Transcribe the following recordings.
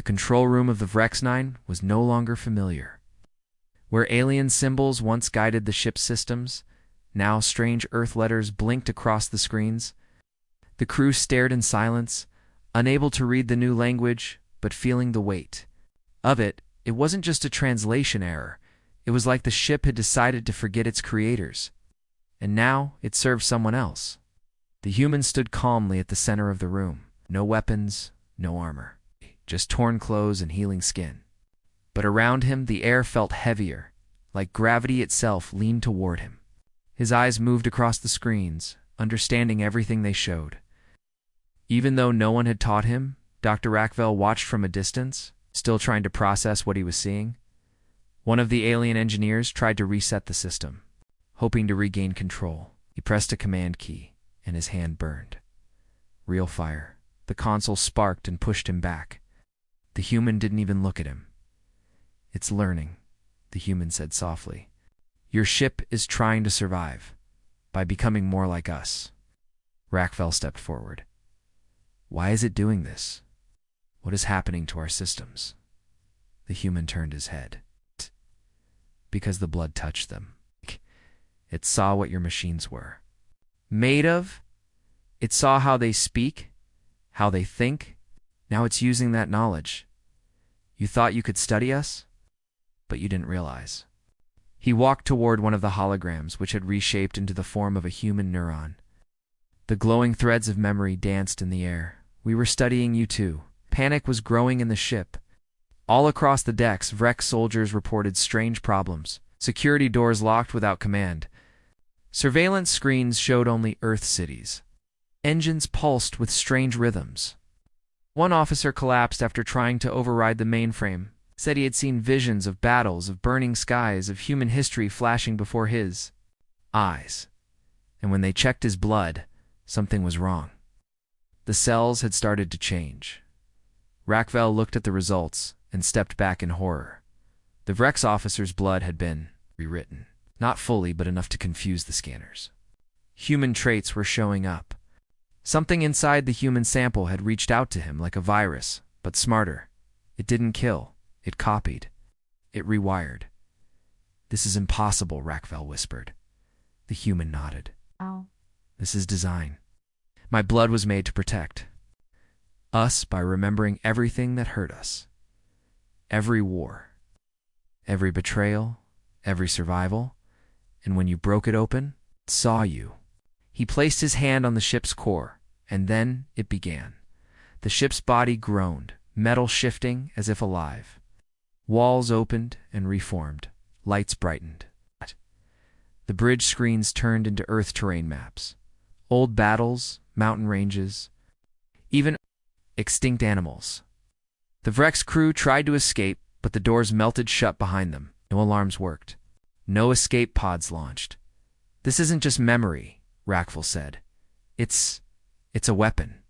control room of the Vrex-9 was no longer familiar. Where alien symbols once guided the ship's systems, now strange Earth letters blinked across the screens. The crew stared in silence, unable to read the new language, but feeling the weight of it. It wasn't just a translation error. It was like the ship had decided to forget its creators, and now it served someone else. The human stood calmly at the center of the room. No weapons, no armor, just torn clothes and healing skin. But around him, the air felt heavier, like gravity itself leaned toward him. His eyes moved across the screens, understanding everything they showed. Even though no one had taught him, Dr. Rackvell watched from a distance, still trying to process what he was seeing. One of the alien engineers tried to reset the system, hoping to regain control. He pressed a command key, and his hand burned. Real fire. The console sparked and pushed him back. The human didn't even look at him. "It's learning," the human said softly. "Your ship is trying to survive by becoming more like us." Rackvell stepped forward. "Why is it doing this? What is happening to our systems?" The human turned his head. "Because the blood touched them. It saw what your machines were made of. It saw how they speak, how they think. Now it's using that knowledge. You thought you could study us, but you didn't realize." He walked toward one of the holograms, which had reshaped into the form of a human neuron. The glowing threads of memory danced in the air. "We were studying you too." Panic was growing in the ship. All across the decks, Vrex soldiers reported strange problems. Security doors locked without command. Surveillance screens showed only Earth cities. Engines pulsed with strange rhythms. One officer collapsed after trying to override the mainframe, said he had seen visions of battles, of burning skies, of human history flashing before his eyes. And when they checked his blood, something was wrong. The cells had started to change. Rackvell looked at the results and stepped back in horror. The Vrex officer's blood had been rewritten. Not fully, but enough to confuse the scanners. Human traits were showing up. Something inside the human sample had reached out to him like a virus, but smarter. It didn't kill. It copied. It rewired. "This is impossible," Rackvell whispered. The human nodded. "Oh." "This is design. My blood was made to protect us by remembering everything that hurt us. Every war. Every betrayal. Every survival. And when you broke it open, it saw you." He placed his hand on the ship's core, and then it began. The ship's body groaned, metal shifting as if alive. Walls opened and reformed. Lights brightened. The bridge screens turned into Earth terrain maps. Old battles, mountain ranges, even extinct animals. The Vrex crew tried to escape, but the doors melted shut behind them. No alarms worked. No escape pods launched. "This isn't just memory," Rackvell said. It's a weapon."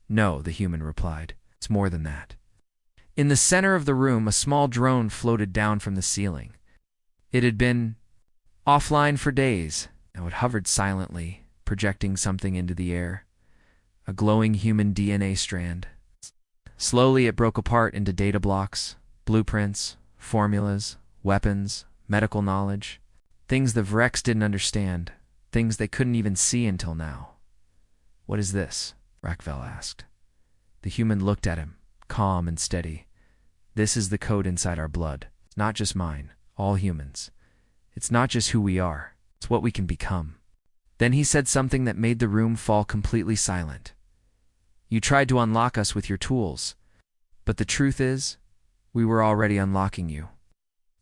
"No," the human replied. "It's more than that." In the center of the room, a small drone floated down from the ceiling. It had been offline for days. Now it hovered silently, projecting something into the air. A glowing human DNA strand. Slowly it broke apart into data blocks, blueprints, formulas, weapons, medical knowledge. Things the Vrex didn't understand. Things they couldn't even see until now. "What is this?" Rackvell asked. The human looked at him, calm and steady. "This is the code inside our blood. It's not just mine, all humans. It's not just who we are. It's what we can become." Then he said something that made the room fall completely silent. "You tried to unlock us with your tools, but the truth is, we were already unlocking you."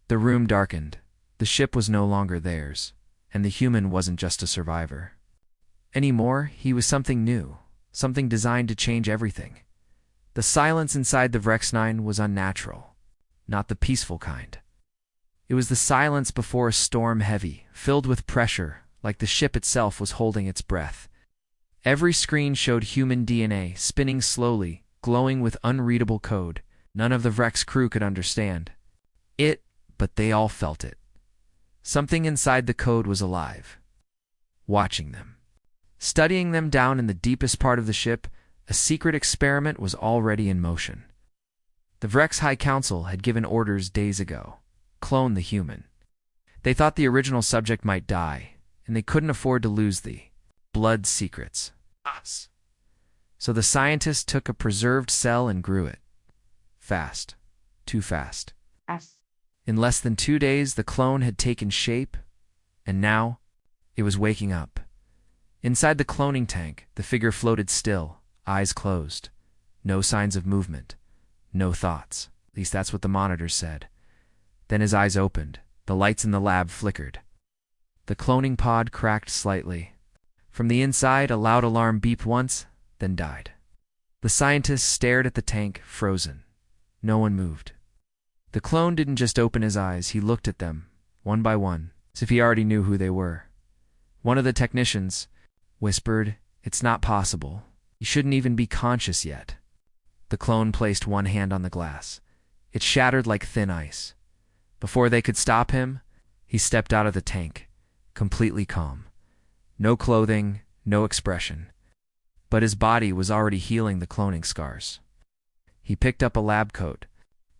The room darkened. The ship was no longer theirs, and the human wasn't just a survivor. Anymore, he was something new, something designed to change everything. The silence inside the Vrex-9 was unnatural, not the peaceful kind. It was the silence before a storm, heavy, filled with pressure, like the ship itself was holding its breath. Every screen showed human DNA, spinning slowly, glowing with unreadable code. None of the Vrex crew could understand it, but they all felt it. Something inside the code was alive, watching them. Studying them down in the deepest part of the ship, a secret experiment was already in motion. The Vrex High Council had given orders days ago. Clone the human. They thought the original subject might die, and they couldn't afford to lose the blood secrets. Us. So the scientists took a preserved cell and grew it. Fast. Too fast. Us. In less than 2 days, the clone had taken shape, and now it was waking up. Inside the cloning tank, the figure floated still, eyes closed. No signs of movement. No thoughts. At least that's what the monitors said. Then his eyes opened. The lights in the lab flickered. The cloning pod cracked slightly. From the inside, a loud alarm beeped once, then died. The scientists stared at the tank, frozen. No one moved. The clone didn't just open his eyes, he looked at them, one by one, as if he already knew who they were. One of the technicians whispered, "It's not possible. You shouldn't even be conscious yet." The clone placed one hand on the glass. It shattered like thin ice. Before they could stop him, he stepped out of the tank, completely calm. No clothing, no expression. But his body was already healing the cloning scars. He picked up a lab coat,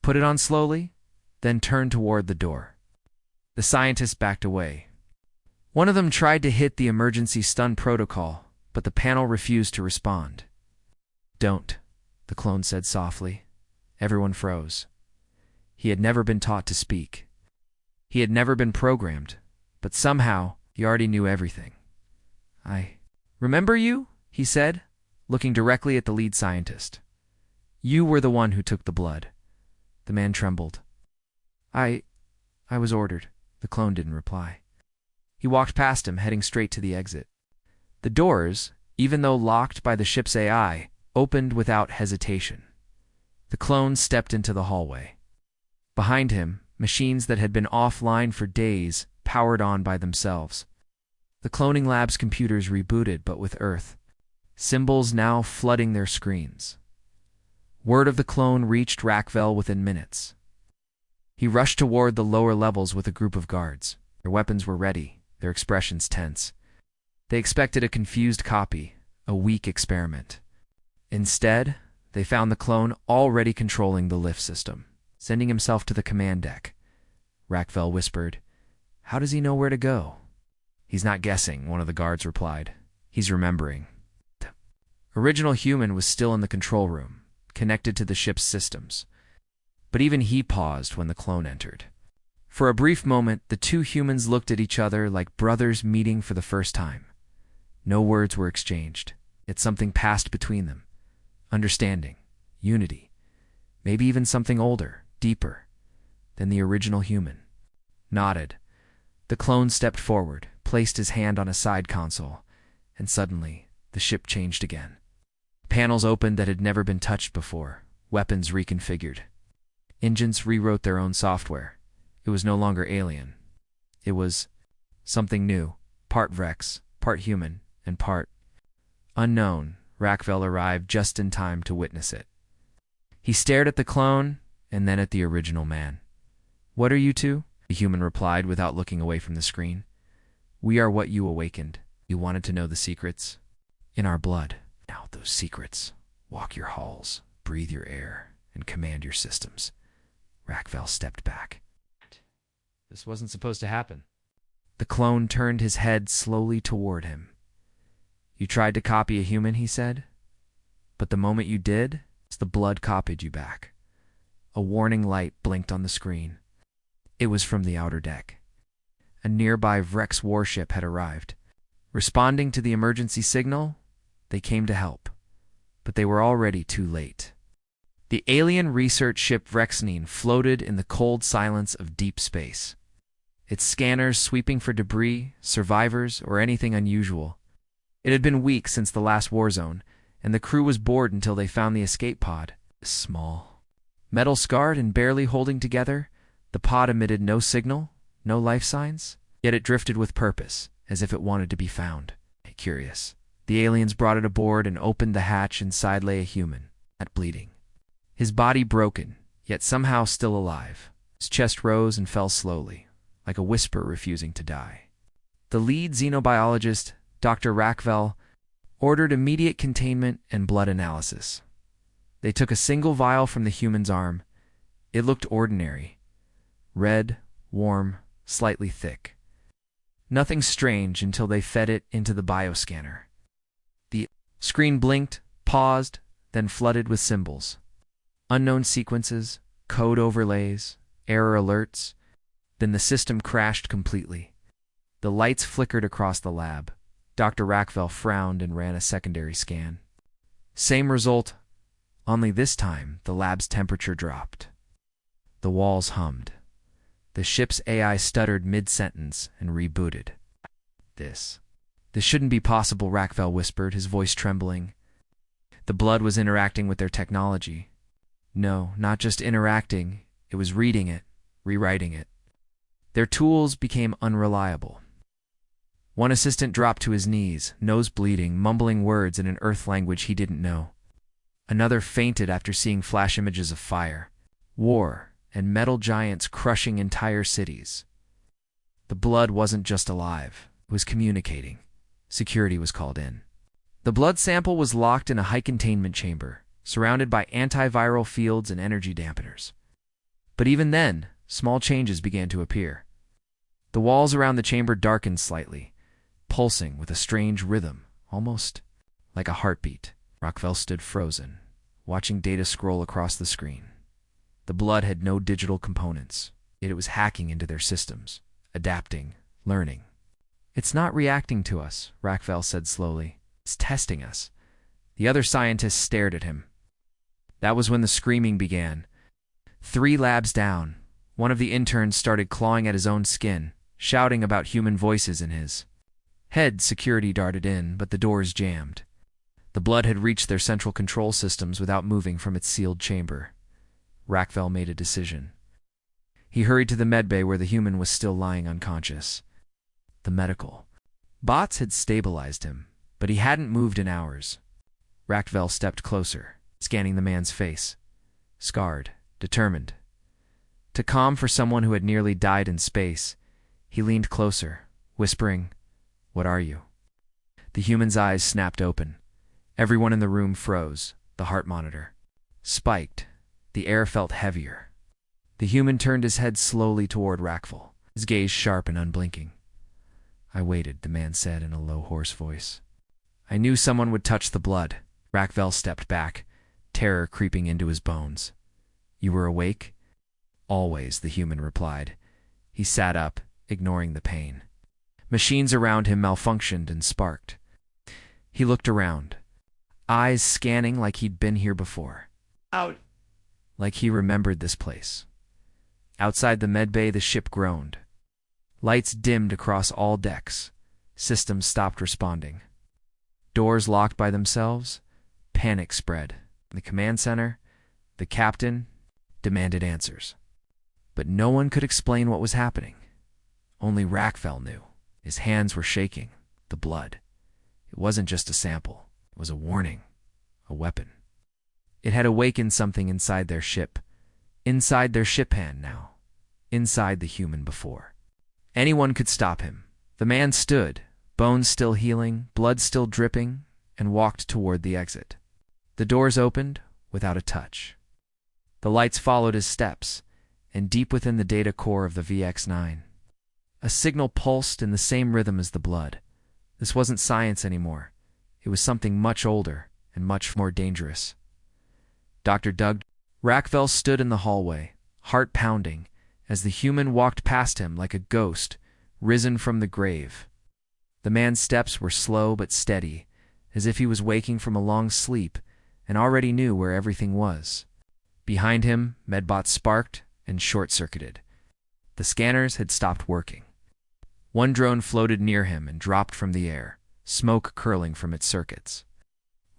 put it on slowly, then turned toward the door. The scientists backed away. One of them tried to hit the emergency stun protocol, but the panel refused to respond. "Don't," the clone said softly. Everyone froze. He had never been taught to speak. He had never been programmed, but somehow he already knew everything. "I remember you," he said, looking directly at the lead scientist. "You were the one who took the blood." The man trembled. I was ordered." The clone didn't reply. He walked past him, heading straight to the exit. The doors, even though locked by the ship's AI, opened without hesitation. The clone stepped into the hallway. Behind him, machines that had been offline for days powered on by themselves. The cloning lab's computers rebooted, but with Earth. Symbols now flooding their screens. Word of the clone reached Rackvel within minutes. He rushed toward the lower levels with a group of guards. Their weapons were ready, their expressions tense. They expected a confused copy, a weak experiment. Instead, they found the clone already controlling the lift system, sending himself to the command deck. Rackvel whispered, "How does he know where to go?" "He's not guessing," one of the guards replied. "He's remembering." The original human was still in the control room, connected to the ship's systems. But even he paused when the clone entered. For a brief moment, the two humans looked at each other like brothers meeting for the first time. No words were exchanged, yet something passed between them. Understanding, unity, maybe even something older, deeper, than the original human. Nodded. The clone stepped forward, placed his hand on a side console, and suddenly, the ship changed again. Panels opened that had never been touched before, weapons reconfigured. Engines rewrote their own software. It was no longer alien. It was something new, part Vrex, part human, and part unknown. Rackvel arrived just in time to witness it. He stared at the clone, and then at the original man. "What are you two?" the human replied without looking away from the screen. "We are what you awakened. You wanted to know the secrets. In our blood. Now those secrets. Walk your halls, breathe your air, and command your systems." Rackvel stepped back. This wasn't supposed to happen. The clone turned his head slowly toward him. "You tried to copy a human," he said. "But the moment you did, the blood copied you back." A warning light blinked on the screen. It was from the outer deck. A nearby Vrex warship had arrived. Responding to the emergency signal, they came to help. But they were already too late. The alien research ship Vrexnine floated in the cold silence of deep space. Its scanners sweeping for debris, survivors, or anything unusual. It had been weeks since the last war zone, and the crew was bored until they found the escape pod. Small. Metal-scarred and barely holding together, the pod emitted no signal, no life signs, yet it drifted with purpose, as if it wanted to be found. Curious. The aliens brought it aboard and opened the hatch. Inside lay a human, not bleeding. His body broken, yet somehow still alive. His chest rose and fell slowly, like a whisper refusing to die. The lead xenobiologist, Dr. Rackvel, ordered immediate containment and blood analysis. They took a single vial from the human's arm, It looked ordinary. Red, warm, slightly thick. Nothing strange until they fed it into the bioscanner. The screen blinked, paused, then flooded with symbols. Unknown sequences, code overlays, error alerts. Then the system crashed completely. The lights flickered across the lab. Dr. Rackvell frowned and ran a secondary scan. Same result, only this time the lab's temperature dropped. The walls hummed. The ship's AI stuttered mid-sentence and rebooted. This shouldn't be possible, Rackvell whispered, his voice trembling. The blood was interacting with their technology. No, not just interacting, it was reading it, rewriting it. Their tools became unreliable. One assistant dropped to his knees, nose bleeding, mumbling words in an Earth language he didn't know. Another fainted after seeing flash images of fire, war, and metal giants crushing entire cities. The blood wasn't just alive, it was communicating. Security was called in. The blood sample was locked in a high containment chamber, surrounded by antiviral fields and energy dampeners. But even then, small changes began to appear. The walls around the chamber darkened slightly, pulsing with a strange rhythm, almost like a heartbeat. Rackvell stood frozen, watching data scroll across the screen. The blood had no digital components, yet it was hacking into their systems, adapting, learning. It's not reacting to us, Rackvell said slowly. It's testing us. The other scientists stared at him. That was when the screaming began. 3 labs down, one of the interns started clawing at his own skin, shouting about human voices in his head. Security darted in, but the doors jammed. The blood had reached their central control systems without moving from its sealed chamber. Rackvell made a decision. He hurried to the medbay where the human was still lying unconscious. The medical bots had stabilized him, but he hadn't moved in hours. Rackvell stepped closer, scanning the man's face. Scarred, determined. To calm for someone who had nearly died in space, he leaned closer, whispering, "What are you?" The human's eyes snapped open. Everyone in the room froze. The heart monitor spiked. The air felt heavier. The human turned his head slowly toward Rackvell, his gaze sharp and unblinking. "I waited," the man said in a low, hoarse voice. "I knew someone would touch the blood." Rackvell stepped back, terror creeping into his bones. "You were awake?" "Always," the human replied. He sat up, ignoring the pain. Machines around him malfunctioned and sparked. He looked around, eyes scanning like he'd been here before. Out! Like he remembered this place. Outside the medbay, the ship groaned. Lights dimmed across all decks. Systems stopped responding. Doors locked by themselves. Panic spread. In the command center, the captain demanded answers. But no one could explain what was happening. Only Rackvell knew. His hands were shaking. The blood. It wasn't just a sample. It was a warning. A weapon. It had awakened something inside their ship. Inside their ship hand now. Inside the human before. Anyone could stop him. The man stood, bones still healing, blood still dripping, and walked toward the exit. The doors opened without a touch. The lights followed his steps, and deep within the data core of the VX-9, a signal pulsed in the same rhythm as the blood. This wasn't science anymore. It was something much older and much more dangerous. Dr. Doug Rackvell stood in the hallway, heart pounding, as the human walked past him like a ghost, risen from the grave. The man's steps were slow but steady, as if he was waking from a long sleep and already knew where everything was. Behind him, medbots sparked and short-circuited. The scanners had stopped working. One drone floated near him and dropped from the air, smoke curling from its circuits.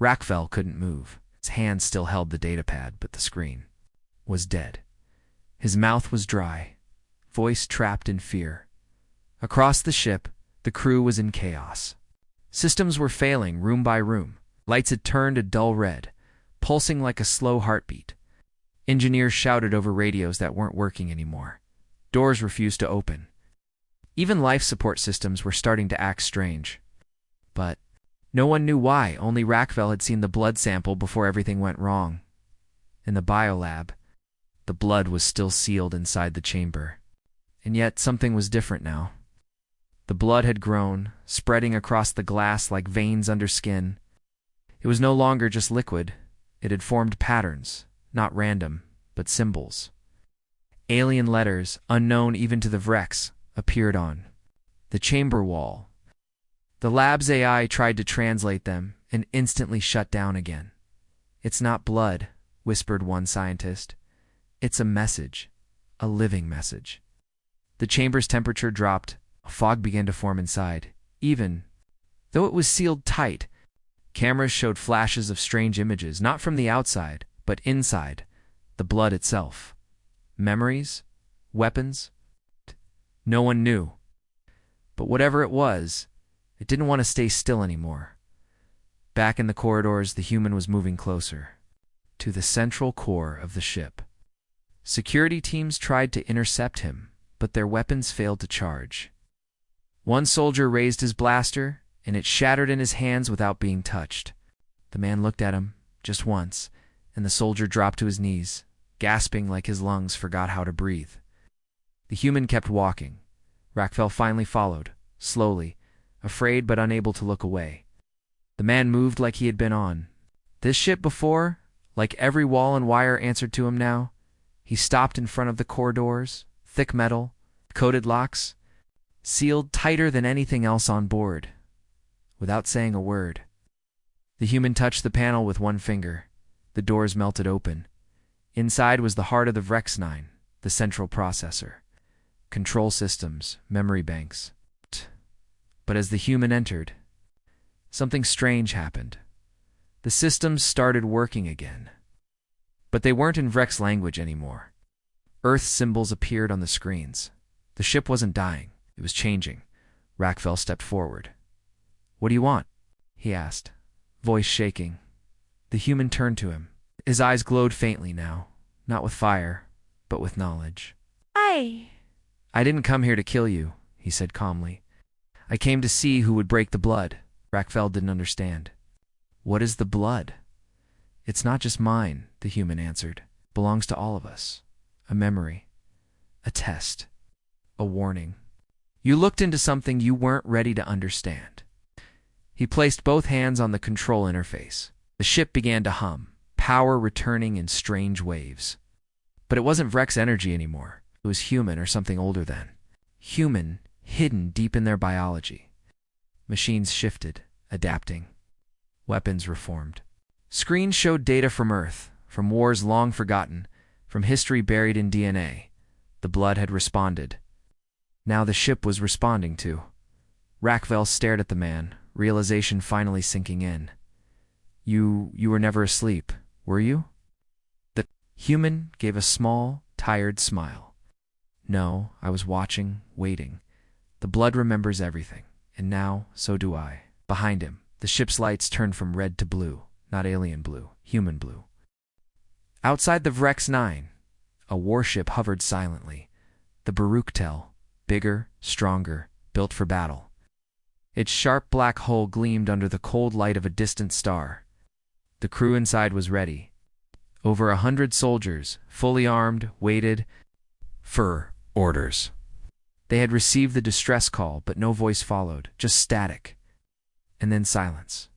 Rackvell couldn't move. His hand still held the datapad, but the screen was dead. His mouth was dry, voice trapped in fear. Across the ship, the crew was in chaos. Systems were failing room by room. Lights had turned a dull red, pulsing like a slow heartbeat. Engineers shouted over radios that weren't working anymore. Doors refused to open. Even life support systems were starting to act strange. But no one knew why. Only Rackvell had seen the blood sample before everything went wrong. In the biolab, the The blood was still sealed inside the chamber. And yet something was different now. The blood had grown, spreading across the glass like veins under skin. It was no longer just liquid. It had formed patterns, not random, but symbols. Alien letters, unknown even to the Vrex, appeared on the chamber wall. The lab's AI tried to translate them and instantly shut down again. "It's not blood," whispered one scientist. "It's a message, a living message." The chamber's temperature dropped. A fog began to form inside. Even though it was sealed tight, cameras showed flashes of strange images, not from the outside, but inside, the blood itself. Memories? Weapons? No one knew. But whatever it was, it didn't want to stay still anymore. Back in the corridors, the human was moving closer to the central core of the ship. Security teams tried to intercept him, but their weapons failed to charge. One soldier raised his blaster, and it shattered in his hands without being touched. The man looked at him, just once, and the soldier dropped to his knees, gasping like his lungs forgot how to breathe. The human kept walking. Raquel finally followed, slowly, afraid but unable to look away. The man moved like he had been on this ship before, like every wall and wire answered to him now. He stopped in front of the corridors, thick metal, coated locks, sealed tighter than anything else on board. Without saying a word, the human touched the panel with one finger. The doors melted open. Inside was the heart of the Vrex 9, the central processor. Control systems, memory banks. But as the human entered, something strange happened. The systems started working again. But they weren't in Vrex language anymore. Earth symbols appeared on the screens. The ship wasn't dying. It was changing. Raquel stepped forward. "What do you want?" he asked, voice shaking. The human turned to him. His eyes glowed faintly now, not with fire, but with knowledge. I didn't come here to kill you," he said calmly. "I came to see who would break the blood." Raquel didn't understand. "What is the blood?" "It's not just mine," the human answered. "It belongs to all of us. A memory. A test. A warning. You looked into something you weren't ready to understand." He placed both hands on the control interface. The ship began to hum, power returning in strange waves. But it wasn't Vrex energy anymore. It was human or something older than. Human, hidden deep in their biology. Machines shifted, adapting. Weapons reformed. Screens showed data from Earth, from wars long forgotten, from history buried in DNA. The blood had responded. Now the ship was responding too. Raquel stared at the man, realization finally sinking in. You were never asleep, were you?" The human gave a small, tired smile. "No, I was watching, waiting. The blood remembers everything, and now so do I." Behind him, the ship's lights turned from red to blue, not alien blue, human blue. Outside the Vrex 9, a warship hovered silently. The Baruchtel, bigger, stronger, built for battle. Its sharp black hull gleamed under the cold light of a distant star. The crew inside was ready. Over 100 soldiers, fully armed, waited for orders. They had received the distress call, but no voice followed, just static. And then silence.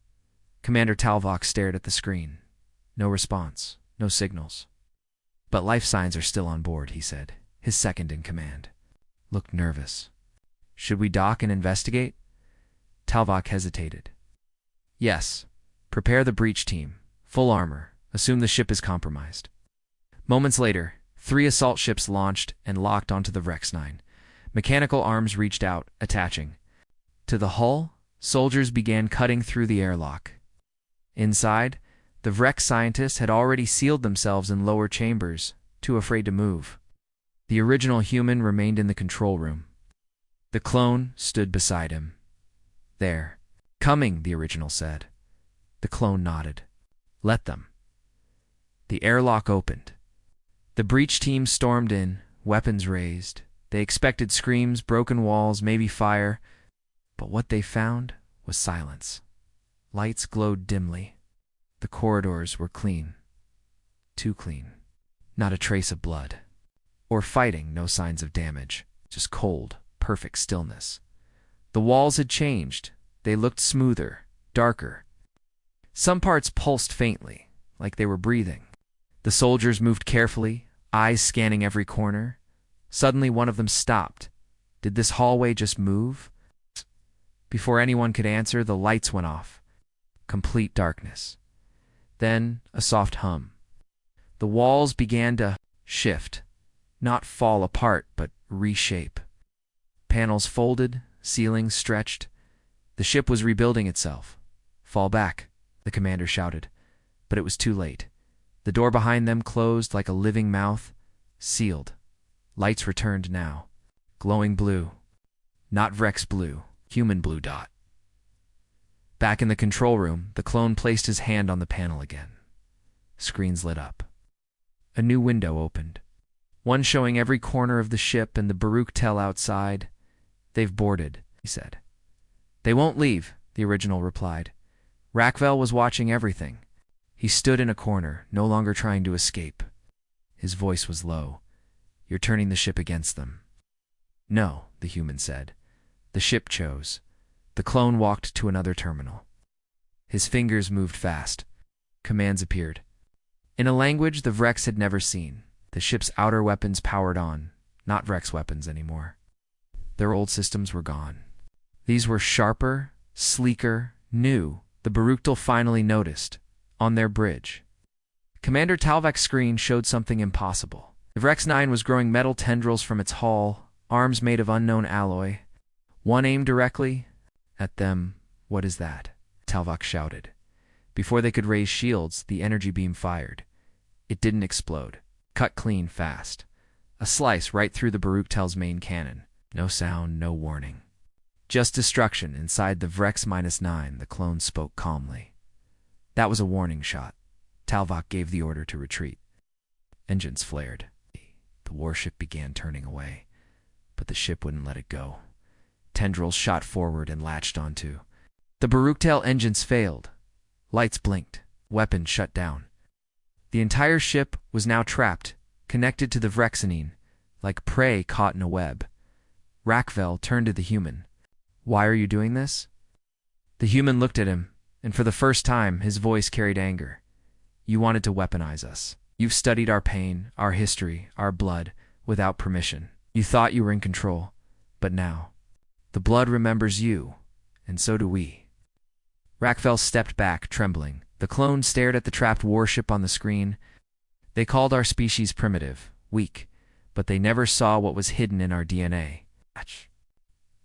Commander Talvok stared at the screen. No response, no signals. "But life signs are still on board," he said. His second in command looked nervous. "Should we dock and investigate?" Talvok hesitated. "Yes. Prepare the breach team. Full armor. Assume the ship is compromised." Moments later, 3 assault ships launched and locked onto the Vrex 9. Mechanical arms reached out, attaching. To the hull, soldiers began cutting through the airlock. Inside, the Vrex scientists had already sealed themselves in lower chambers, too afraid to move. The original human remained in the control room. The clone stood beside him. "There. Coming," the original said. The clone nodded. "Let them." The airlock opened. The breach team stormed in, weapons raised. They expected screams, broken walls, maybe fire. But what they found was silence. Lights glowed dimly. The corridors were clean. Too clean. Not a trace of blood. Or fighting, no signs of damage. Just cold, perfect stillness. The walls had changed. They looked smoother, darker. Some parts pulsed faintly, like they were breathing. The soldiers moved carefully, eyes scanning every corner. Suddenly one of them stopped. Did this hallway just move? Before anyone could answer, the lights went off. Complete darkness. Then a soft hum. The walls began to shift, not fall apart, but reshape. Panels folded, ceilings stretched. The ship was rebuilding itself. "Fall back," the commander shouted, but it was too late. The door behind them closed like a living mouth, sealed. Lights returned now. Glowing blue. Not Vrex blue, human blue dot. Back in the control room, the clone placed his hand on the panel again. Screens lit up. A new window opened. One showing every corner of the ship and the Baruch Tel outside. "They've boarded," he said. "They won't leave," the original replied. Rackvel was watching everything. He stood in a corner, no longer trying to escape. His voice was low. "You're turning the ship against them." "No," the human said. "The ship chose." The clone walked to another terminal. His fingers moved fast. Commands appeared. In a language the Vrex had never seen. The ship's outer weapons powered on, not Vrex weapons anymore. Their old systems were gone. These were sharper, sleeker, new. The Baruchtal finally noticed. On their bridge. Commander Talvak's screen showed something impossible. The Vrex 9 was growing metal tendrils from its hull, arms made of unknown alloy. One aimed directly at them. "What is that?" Talvak shouted. Before they could raise shields, the energy beam fired. It didn't explode. Cut clean, fast. A slice right through the Baruchtel's main cannon. No sound, no warning. Just destruction inside the Vrex -9, the clone spoke calmly. That was a warning shot. Talvak gave the order to retreat. Engines flared. The warship began turning away, but the ship wouldn't let it go. Tendrils shot forward and latched onto. The Baruchtel engines failed. Lights blinked. Weapons shut down. The entire ship was now trapped, connected to the Vrexanine, like prey caught in a web. Rackvel turned to the human. "Why are you doing this?" The human looked at him, and for the first time his voice carried anger. "You wanted to weaponize us. You've studied our pain, our history, our blood, without permission. You thought you were in control, but now, the blood remembers you, and so do we." Rackvel stepped back, trembling. The clone stared at the trapped warship on the screen. "They called our species primitive, weak, but they never saw what was hidden in our DNA.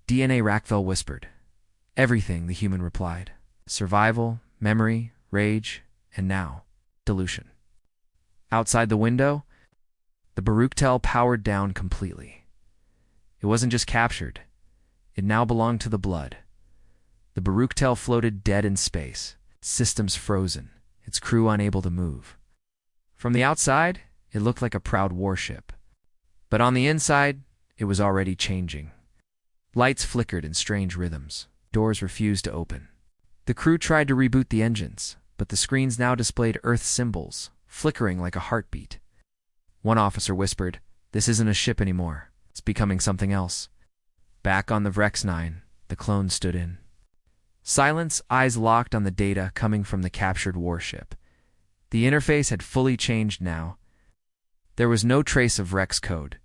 DNA, Rackvel whispered. "Everything," the human replied. "Survival, memory, rage, and now, dilution." Outside the window, the Baruchtel powered down completely. It wasn't just captured. It now belonged to the blood. The Baruchtel floated dead in space, systems frozen, its crew unable to move. From the outside, it looked like a proud warship. But on the inside, it was already changing. Lights flickered in strange rhythms. Doors refused to open. The crew tried to reboot the engines, but the screens now displayed Earth symbols, flickering like a heartbeat. One officer whispered, "This isn't a ship anymore. It's becoming something else." Back on the Vrex 9, the clone stood in. Silence, eyes locked on the data coming from the captured warship. The interface had fully changed now. There was no trace of Vrex code.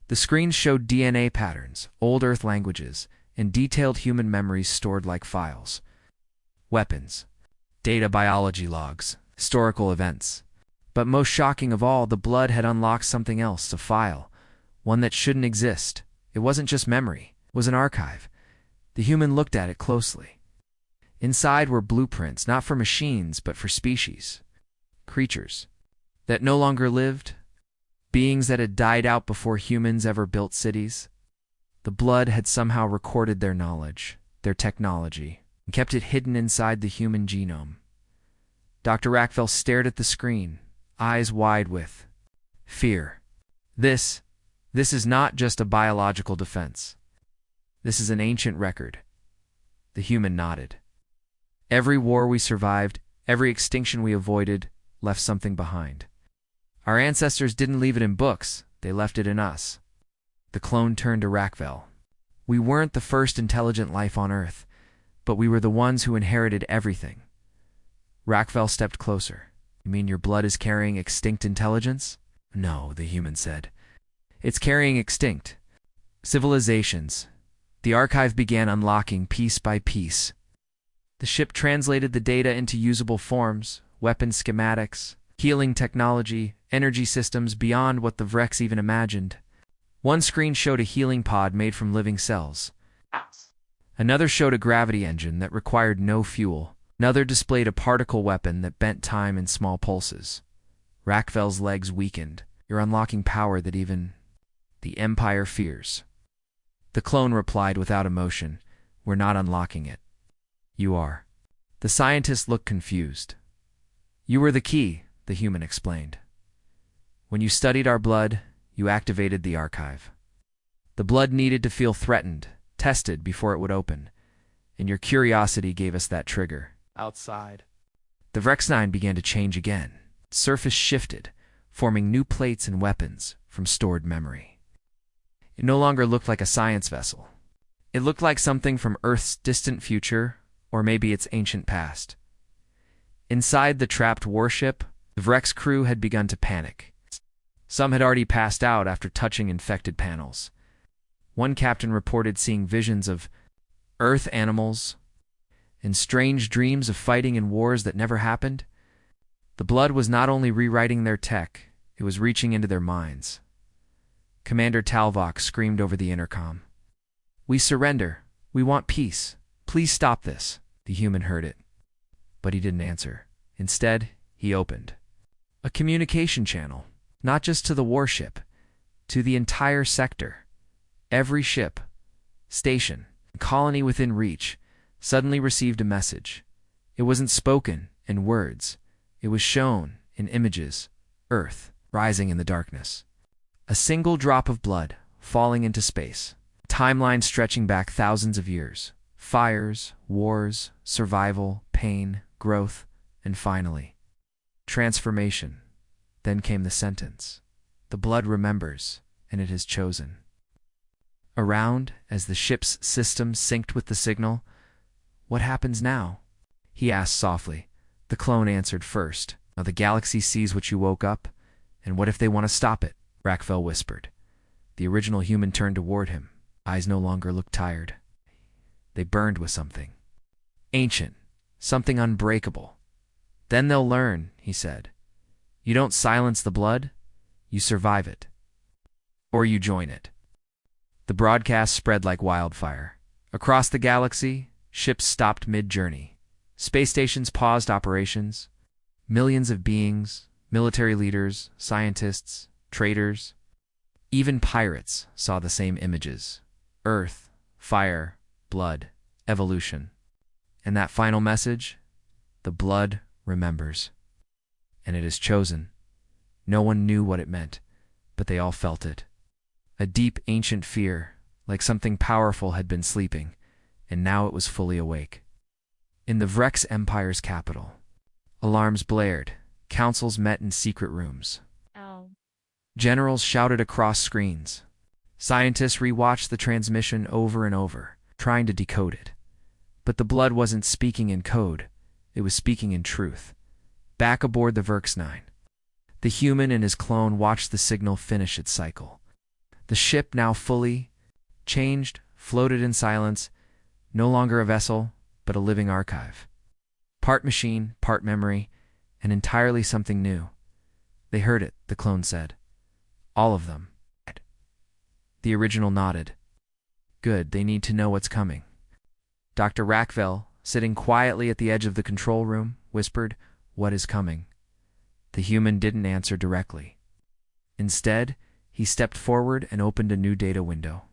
The screens showed DNA patterns, old Earth languages, and detailed human memories stored like files. Weapons, data biology logs, historical events. But most shocking of all, the blood had unlocked something else, a file, one that shouldn't exist. It wasn't just memory, it was an archive. The human looked at it closely. Inside were blueprints, not for machines, but for species. Creatures that no longer lived, beings that had died out before humans ever built cities. The blood had somehow recorded their knowledge, their technology, and kept it hidden inside the human genome. Dr. Rackvel stared at the screen, eyes wide with fear. This is not just a biological defense. This is an ancient record." The human nodded. "Every war we survived, every extinction we avoided, left something behind. Our ancestors didn't leave it in books, they left it in us. The clone turned to Rackvel. We weren't the first intelligent life on Earth, but we were the ones who inherited everything. Rackvel stepped closer. You mean your blood is carrying extinct intelligence? No, the human said. It's carrying extinct civilizations. The archive began unlocking piece by piece. The ship translated the data into usable forms, weapon schematics, healing technology, energy systems beyond what the Vrex even imagined. One screen showed a healing pod made from living cells. Another showed a gravity engine that required no fuel. Another displayed a particle weapon that bent time in small pulses. Rackvel's legs weakened. You're unlocking power that even the Empire fears. The clone replied without emotion, We're not unlocking it. You are. The scientist looked confused. You were the key, the human explained. When you studied our blood, you activated the archive. The blood needed to feel threatened, tested before it would open, and your curiosity gave us that trigger. Outside, the Vrex-9 began to change again. Surface shifted, forming new plates and weapons from stored memory. It no longer looked like a science vessel. It looked like something from Earth's distant future, or maybe its ancient past. Inside the trapped warship, the Vrex crew had begun to panic. Some had already passed out after touching infected panels. One captain reported seeing visions of Earth animals and strange dreams of fighting in wars that never happened. The blood was not only rewriting their tech, it was reaching into their minds. Commander Talvok screamed over the intercom. We surrender. We want peace. Please stop this. The human heard it, but he didn't answer. Instead, he opened a communication channel, not just to the warship, to the entire sector. Every ship, station, colony within reach suddenly received a message. It wasn't spoken in words. It was shown in images. Earth rising in the darkness. A single drop of blood falling into space. Timeline stretching back thousands of years. Fires, wars, survival, pain, growth, and finally, transformation. Then came the sentence. The blood remembers, and it has chosen. Around, as the ship's system synced with the signal, what happens now? He asked softly. The clone answered first. Now the galaxy sees what you woke up, and what if they want to stop it? Rackvel whispered. The original human turned toward him. Eyes no longer looked tired. They burned with something. Ancient. Something unbreakable. Then they'll learn, he said. You don't silence the blood, you survive it. Or you join it. The broadcast spread like wildfire. Across the galaxy, ships stopped mid-journey. Space stations paused operations. Millions of beings, military leaders, scientists, traders, even pirates saw the same images. Earth, fire, blood, evolution. And that final message? The blood remembers. And it is chosen. No one knew what it meant, but they all felt it. A deep ancient fear, like something powerful had been sleeping, and now it was fully awake. In the Vrex Empire's capital, alarms blared, councils met in secret rooms. Generals shouted across screens. Scientists rewatched the transmission over and over, trying to decode it. But the blood wasn't speaking in code, it was speaking in truth. Back aboard the Vrex-9, the human and his clone watched the signal finish its cycle. The ship, now fully changed, floated in silence, no longer a vessel, but a living archive. Part machine, part memory, and entirely something new. They heard it, the clone said. All of them. The original nodded. Good, they need to know what's coming. Dr. Rackvel, sitting quietly at the edge of the control room, whispered, What is coming? The human didn't answer directly. Instead, he stepped forward and opened a new data window.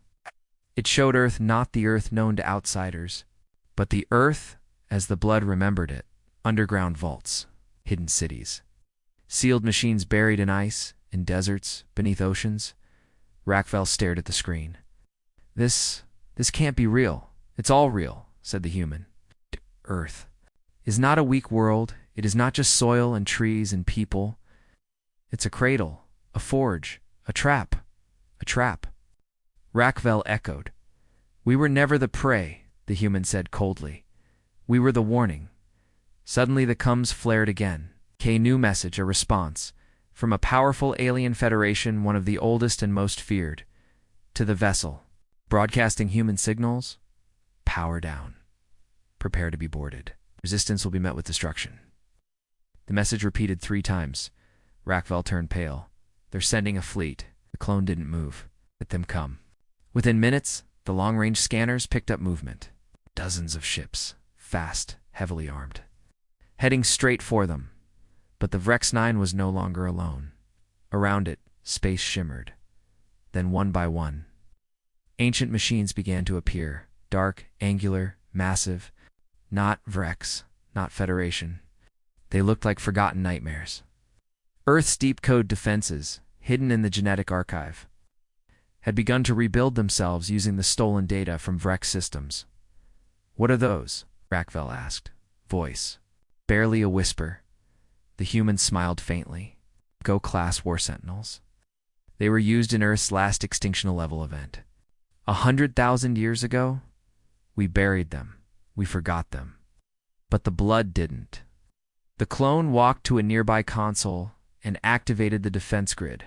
It showed Earth not the Earth known to outsiders, but the Earth as the blood remembered it. Underground vaults, hidden cities, sealed machines buried in ice, in deserts, beneath oceans. Rackvel stared at the screen. This can't be real. It's all real, said the human. Earth is not a weak world. It is not just soil and trees and people. It's a cradle, a forge, a trap, a trap. Rackvel echoed. We were never the prey, the human said coldly. We were the warning. Suddenly the coms flared again. New message, a response. From a powerful alien federation, one of the oldest and most feared. To the vessel. Broadcasting human signals. Power down. Prepare to be boarded. Resistance will be met with destruction. The message repeated 3 times. Rackvel turned pale. They're sending a fleet. The clone didn't move. Let them come. Within minutes, the long-range scanners picked up movement. Dozens of ships, fast, heavily armed, heading straight for them. But the Vrex 9 was no longer alone. Around it, space shimmered. Then one by one, ancient machines began to appear, dark, angular, massive. Not Vrex, not Federation. They looked like forgotten nightmares. Earth's deep code defenses, hidden in the genetic archive, had begun to rebuild themselves using the stolen data from Vrex systems. What are those? Rackvel asked. Voice. Barely a whisper. The human smiled faintly. Go-class war sentinels. They were used in Earth's last extinction-level event. 100,000 years ago, we buried them. We forgot them. But the blood didn't. The clone walked to a nearby console and activated the defense grid.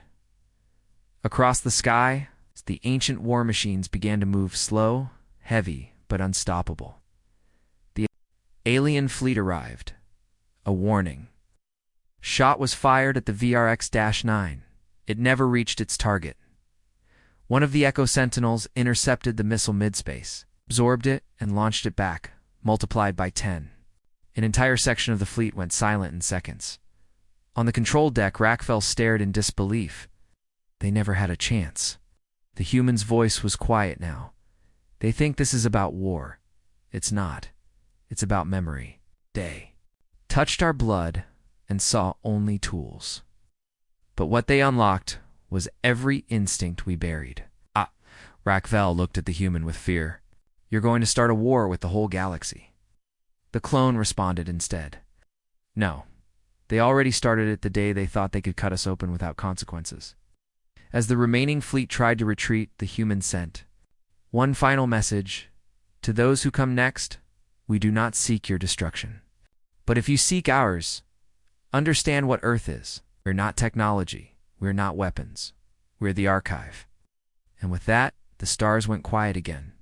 Across the sky, the ancient war machines began to move slow, heavy, but unstoppable. The alien fleet arrived. A warning. Shot was fired at the VRX-9. It never reached its target. One of the Echo Sentinels intercepted the missile midspace, absorbed it, and launched it back, multiplied by 10. An entire section of the fleet went silent in seconds. On the control deck, Rackvel stared in disbelief. They never had a chance. The human's voice was quiet now. They think this is about war. It's not. It's about memory. They touched our blood and saw only tools. But what they unlocked was every instinct we buried. Rackvel looked at the human with fear. You're going to start a war with the whole galaxy. The clone responded instead. No. They already started it the day they thought they could cut us open without consequences. As the remaining fleet tried to retreat, the human sent one final message. To those who come next, we do not seek your destruction. But if you seek ours, understand what Earth is. We're not technology. We're not weapons. We're the archive. And with that, the stars went quiet again.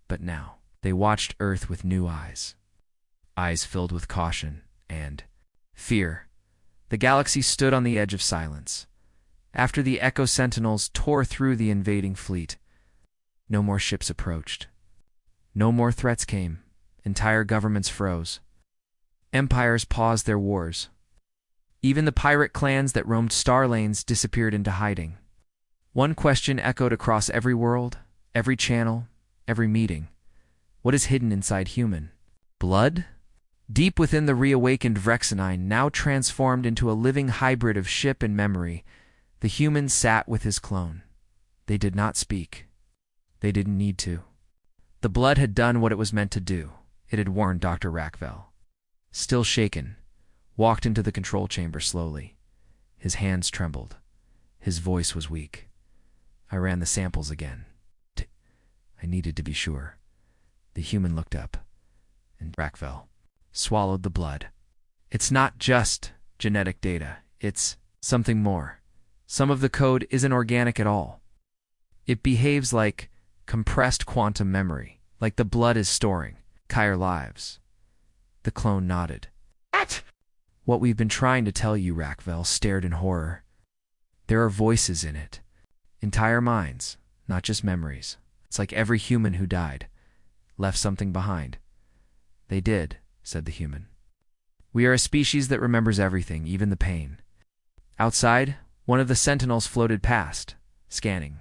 But now, they watched Earth with new eyes. Eyes filled with caution and fear. The galaxy stood on the edge of silence. After the Echo Sentinels tore through the invading fleet, no more ships approached. No more threats came. Entire governments froze. Empires paused their wars. Even the pirate clans that roamed star lanes disappeared into hiding. One question echoed across every world, every channel, every meeting. What is hidden inside human? Blood? Deep within the reawakened Vrexinine, now transformed into a living hybrid of ship and memory, the human sat with his clone. They did not speak. They didn't need to. The blood had done what it was meant to do. It had warned Dr. Rackvel. Still shaken, walked into the control chamber slowly. His hands trembled. His voice was weak. I ran the samples again. I needed to be sure. The human looked up, and Rackvel swallowed the blood. It's not just genetic data. It's something more. Some of the code isn't organic at all. It behaves like compressed quantum memory, like the blood is storing Kyre lives. The clone nodded. What we've been trying to tell you, Rackvel stared in horror. There are voices in it. Entire minds, not just memories. It's like every human who died left something behind. They did, said the human. We are a species that remembers everything, even the pain. Outside, one of the sentinels floated past, scanning.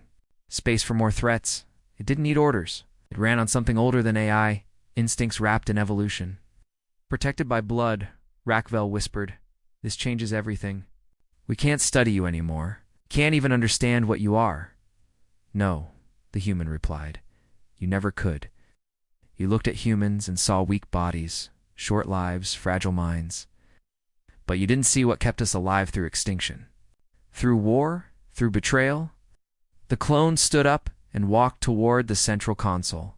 Space for more threats. It didn't need orders. It ran on something older than AI, instincts wrapped in evolution. Protected by blood, Rackvel whispered. This changes everything. We can't study you anymore. Can't even understand what you are. No, the human replied. You never could. You looked at humans and saw weak bodies, short lives, fragile minds. But you didn't see what kept us alive through extinction. Through war? Through betrayal? The clone stood up and walked toward the central console.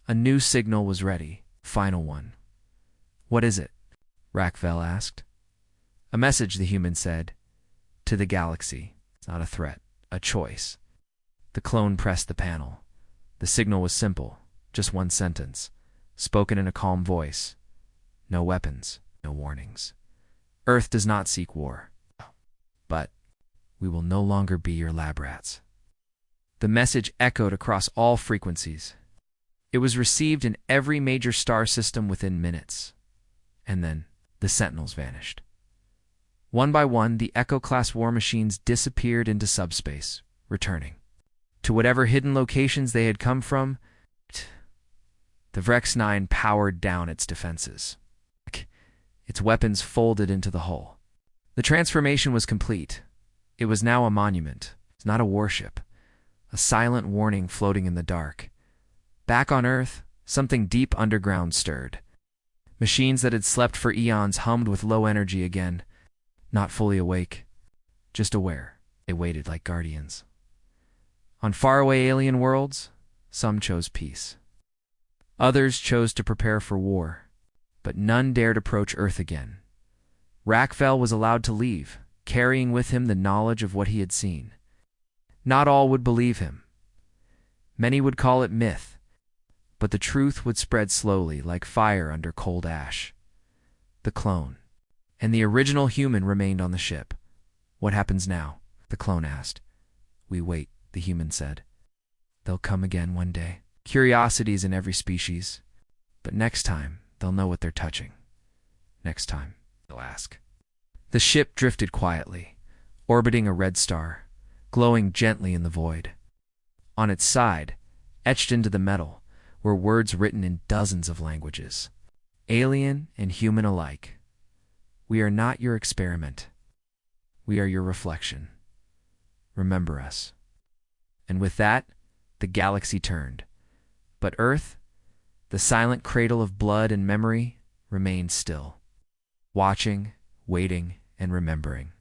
A new signal was ready. Final one. What is it? Rackvel asked. A message, the human said. To the galaxy. It's not a threat, a choice. The clone pressed the panel. The signal was simple, just one sentence, spoken in a calm voice. No weapons, no warnings. Earth does not seek war. But we will no longer be your lab rats. The message echoed across all frequencies. It was received in every major star system within minutes. And then the Sentinels vanished. One by one, the Echo-class war machines disappeared into subspace, returning. To whatever hidden locations they had come from, the Vrex 9 powered down its defenses. Its weapons folded into the hull. The transformation was complete. It was now a monument, not a warship. A silent warning floating in the dark. Back on Earth, something deep underground stirred. Machines that had slept for eons hummed with low energy again. Not fully awake, just aware. They waited like guardians. On faraway alien worlds, some chose peace. Others chose to prepare for war, but none dared approach Earth again. Rackvel was allowed to leave, carrying with him the knowledge of what he had seen. Not all would believe him. Many would call it myth, but the truth would spread slowly like fire under cold ash. The clone and the original human remained on the ship. What happens now? The clone asked. We wait, the human said. They'll come again one day. Curiosity is in every species, but next time they'll know what they're touching. Next time they'll ask. The ship drifted quietly, orbiting a red star, glowing gently in the void. On its side, etched into the metal, were words written in dozens of languages, alien and human alike. We are not your experiment. We are your reflection. Remember us. And with that, the galaxy turned. But Earth, the silent cradle of blood and memory, remained still, watching, waiting, and remembering.